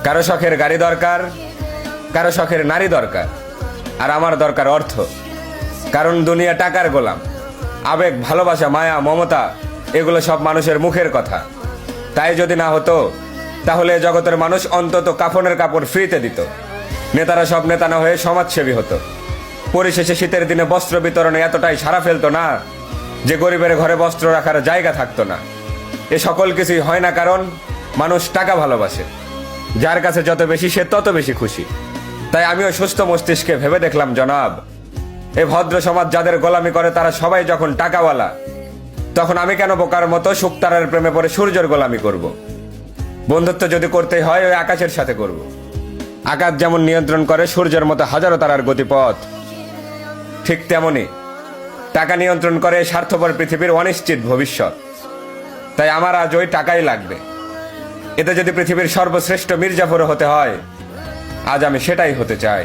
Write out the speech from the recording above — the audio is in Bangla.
কারো শখের গাড়ি দরকার, কারো শখের নারী দরকার, আর আমার দরকার অর্থ। কারণ দুনিয়া টাকার গোলাম। আবেগ, ভালোবাসা, মায়া, মমতা এগুলো সব মানুষের মুখের কথা। তাই যদি না হতো তাহলে জগতের মানুষ অন্তত কাফনের কাপড় ফ্রিতে দিত। নেতারা সব নেতা না হয়ে সমাজসেবী হতো। পরিশেষে শীতের দিনে বস্ত্র বিতরণে এতটাই সারা ফেলতো না যে গরিবের ঘরে বস্ত্র রাখার জায়গা থাকতো না। এ সকল কিছুই হয় না কারণ মানুষ টাকা ভালোবাসে। যার কাছে যত বেশি সে তত বেশি খুশি। তাই আমিও সুস্থ মস্তিষ্কে ভেবে দেখলাম, জনাব, এ ভদ্র সমাজ যাদের গোলামি করে তারা সবাই যখন টাকাওয়ালা, তখন আমি কেন বোকার মতো শুকতারার প্রেমে পড়ে সূর্যের গোলামি করব? বন্ধুত্ব যদি করতেই হয় ওই আকাশের সাথে করব। আকাশ যেমন নিয়ন্ত্রণ করে সূর্যের মতো হাজারো তারার গতিপথ, ঠিক তেমনি টাকা নিয়ন্ত্রণ করে স্বার্থপর পৃথিবীর অনিশ্চিত ভবিষ্যৎ। তাই আমার আজ ওই টাকাই লাগবে। এতে যদি পৃথিবীর সর্বশ্রেষ্ঠ মির্জাফর হতে হয়, আজ আমি সেটাই হতে চাই।